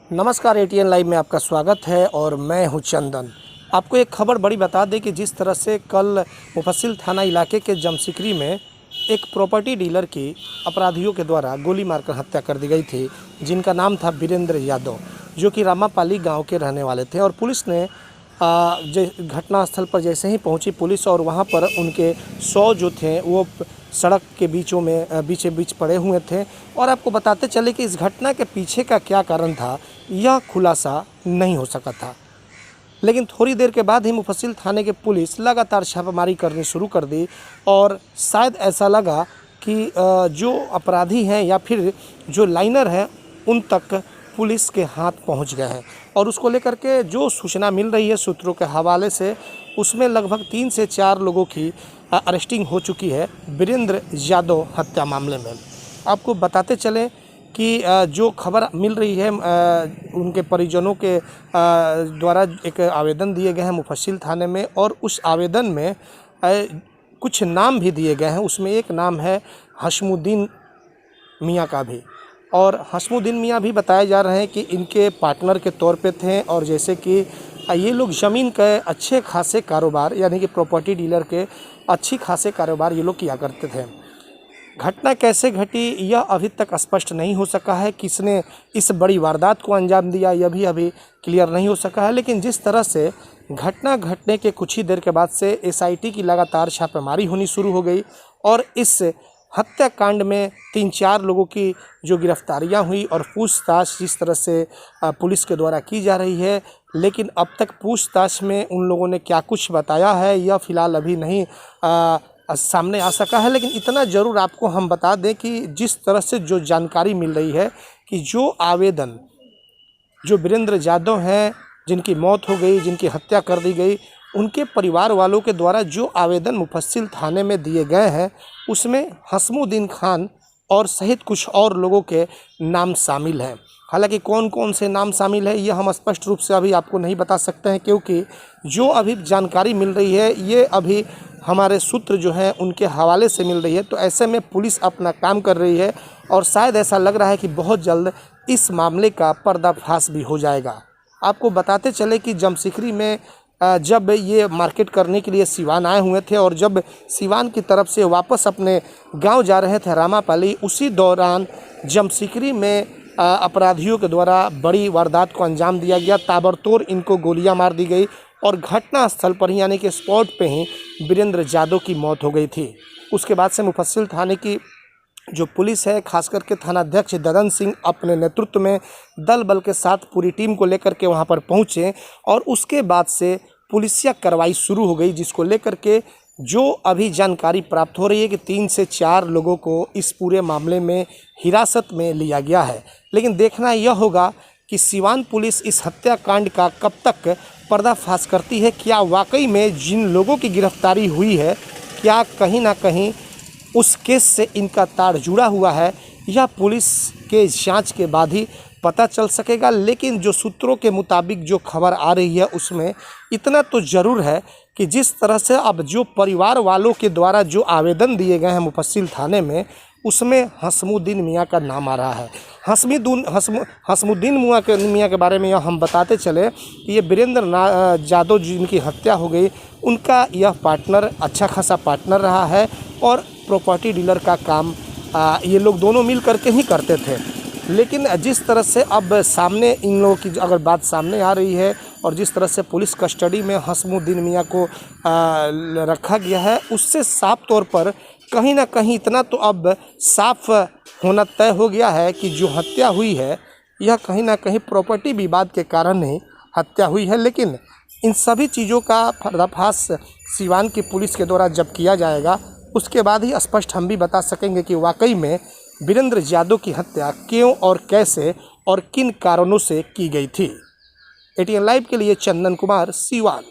नमस्कार, ATN live में आपका स्वागत है और मैं हूं चंदन। आपको एक खबर बड़ी बता दें कि जिस तरह से कल मुफस्सिल थाना इलाके के जमसिकरी में एक प्रॉपर्टी डीलर की अपराधियों के द्वारा गोली मारकर हत्या कर दी गई थी, जिनका नाम था वीरेंद्र यादव, जो कि रामापाली गांव के रहने वाले थे। और पुलिस ने घटनास्थल पर जैसे ही पहुंची पुलिस, और वहां पर उनके 100 जो थे वो सड़क के बीच पड़े हुए थे। और आपको बताते चले कि इस घटना के पीछे का क्या कारण था, यह खुलासा नहीं हो सका था। लेकिन थोड़ी देर के बाद ही मुफस्सिल थाने के पुलिस लगातार छापामारी करनी शुरू कर दी, और शायद ऐसा लगा कि जो अपराधी हैं या फिर जो लाइनर हैं उन तक पुलिस के हाथ पहुंच गए हैं। और उसको लेकर के जो सूचना मिल रही है सूत्रों के हवाले से, उसमें लगभग 3 से 4 लोगों की अरेस्टिंग हो चुकी है वीरेंद्र यादव हत्या मामले में। आपको बताते चलें कि जो खबर मिल रही है, उनके परिजनों के द्वारा एक आवेदन दिए गए हैं मुफस्सिल थाने में, और उस आवेदन में कुछ नाम भी दिए गए हैं। उसमें एक नाम है हशमुद्दीन मियाँ का भी, और हशमुद्दीन मियाँ भी बताए जा रहे हैं कि इनके पार्टनर के तौर पे थे, और जैसे कि ये लोग ज़मीन के अच्छे खासे कारोबार, यानी कि प्रॉपर्टी डीलर के अच्छी खासे कारोबार ये लोग किया करते थे। घटना कैसे घटी यह अभी तक स्पष्ट नहीं हो सका है, किसने इस बड़ी वारदात को अंजाम दिया यह भी अभी क्लियर नहीं हो सका है। लेकिन जिस तरह से घटना घटने के कुछ ही देर के बाद से एसआईटी की लगातार छापेमारी होनी शुरू हो गई, और इस हत्याकांड में 3-4 लोगों की जो गिरफ्तारियां हुई और पूछताछ जिस तरह से पुलिस के द्वारा की जा रही है, लेकिन अब तक पूछताछ में उन लोगों ने क्या कुछ बताया है यह फ़िलहाल अभी नहीं सामने आ सका है। लेकिन इतना ज़रूर आपको हम बता दें कि जिस तरह से जो जानकारी मिल रही है कि जो आवेदन जो वीरेंद्र यादव हैं, जिनकी मौत हो गई, जिनकी हत्या कर दी गई, उनके परिवार वालों के द्वारा जो आवेदन मुफस्सिल थाने में दिए गए हैं, उसमें हशमुद्दीन खान और सहित कुछ और लोगों के नाम शामिल हैं। हालांकि कौन कौन से नाम शामिल है ये हम स्पष्ट रूप से अभी आपको नहीं बता सकते हैं, क्योंकि जो अभी जानकारी मिल रही है ये अभी हमारे सूत्र जो हैं उनके हवाले से मिल रही है। तो ऐसे में पुलिस अपना काम कर रही है, और शायद ऐसा लग रहा है कि बहुत जल्द इस मामले का पर्दाफाश भी हो जाएगा। आपको बताते चले कि जमसिकरी में जब ये मार्केट करने के लिए सिवान आए हुए थे, और जब सिवान की तरफ से वापस अपने गांव जा रहे थे रामापाली, उसी दौरान जमसिकरी में अपराधियों के द्वारा बड़ी वारदात को अंजाम दिया गया। ताबड़तोड़ इनको गोलियां मार दी गई, और घटना स्थल पर ही यानी कि स्पॉट पे ही वीरेंद्र यादव की मौत हो गई थी। उसके बाद से मुफस्सिल थाने की जो पुलिस है, खास करके थानाध्यक्ष ददन सिंह अपने नेतृत्व में दल बल के साथ पूरी टीम को लेकर के वहां पर पहुंचे, और उसके बाद से पुलिसिया कार्रवाई शुरू हो गई, जिसको लेकर के जो अभी जानकारी प्राप्त हो रही है कि 3 से 4 लोगों को इस पूरे मामले में हिरासत में लिया गया है। लेकिन देखना यह होगा कि सिवान पुलिस इस हत्याकांड का कब तक पर्दाफाश करती है। क्या वाकई में जिन लोगों की गिरफ्तारी हुई है, क्या कहीं ना कहीं उस केस से इनका तार जुड़ा हुआ है, यह पुलिस के जांच के बाद ही पता चल सकेगा। लेकिन जो सूत्रों के मुताबिक जो खबर आ रही है, उसमें इतना तो ज़रूर है कि जिस तरह से अब जो परिवार वालों के द्वारा जो आवेदन दिए गए हैं मुफस्सिल थाने में, उसमें हशमुद्दीन मियाँ का नाम आ रहा है। हशमुद्दीन मियाँ के बारे में यह हम बताते चले कि ये वीरेंद्र यादव जिनकी हत्या हो गई, उनका यह पार्टनर अच्छा खासा पार्टनर रहा है, और प्रॉपर्टी डीलर का काम ये लोग दोनों मिल करके ही करते थे। लेकिन जिस तरह से अब सामने इन लोगों की अगर बात सामने आ रही है, और जिस तरह से पुलिस कस्टडी में हशमुद्दीन मियाँ को रखा गया है, उससे साफ तौर पर कहीं ना कहीं इतना तो अब साफ होना तय हो गया है कि जो हत्या हुई है यह कहीं ना कहीं प्रॉपर्टी विवाद के कारण ही हत्या हुई है। लेकिन इन सभी चीज़ों का पर्दाफाश सिवान की पुलिस के द्वारा जब किया जाएगा, उसके बाद ही स्पष्ट हम भी बता सकेंगे कि वाकई में वीरेंद्र यादव की हत्या क्यों और कैसे और किन कारणों से की गई थी। एटीएन लाइव के लिए चंदन कुमार, सिवान।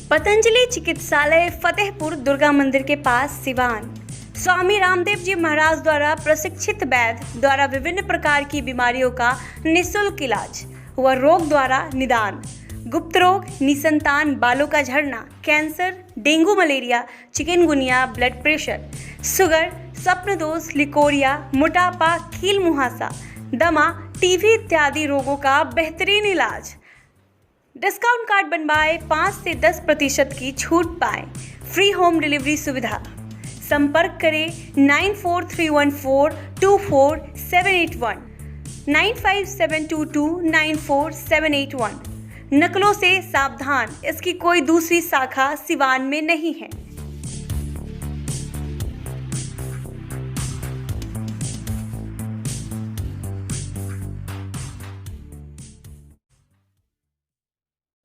पतंजलि चिकित्सालय फतेहपुर दुर्गा मंदिर के पास सिवान। स्वामी रामदेव जी महाराज द्वारा प्रशिक्षित वैद्य द्वारा विभिन्न प्रकार की बीमारियों का निःशुल्क इलाज व रोग द्वारा निदान, गुप्त रोग, निसंतान बालों का झड़ना, cancer, dengue, malaria, chikungunya, blood pressure, sugar, स्वप्न दोष, लिकोरिया, मोटापा, कील मुहासा, दमा, टीबी इत्यादि रोगों का बेहतरीन इलाज। डिस्काउंट कार्ड बनवाए 5 से 10% की छूट पाएं। फ्री होम डिलीवरी सुविधा। संपर्क करें 9431424781 9572294781। नकलों से सावधान, इसकी कोई दूसरी शाखा सिवान में नहीं है।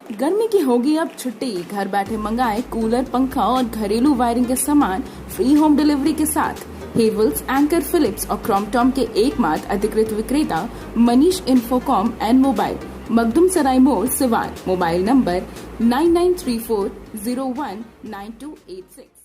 गर्मी की होगी अब छुट्टी। घर बैठे मंगाए कूलर, पंखा और घरेलू वायरिंग के सामान फ्री होम डिलीवरी के साथ। हेवल्स, एंकर, फिलिप्स और क्रॉम्पटन के एकमात्र अधिकृत विक्रेता मनीष इंफोकॉम एंड मोबाइल, मखदुम सराय मोड़, सिवान। Mobile number 9934019286।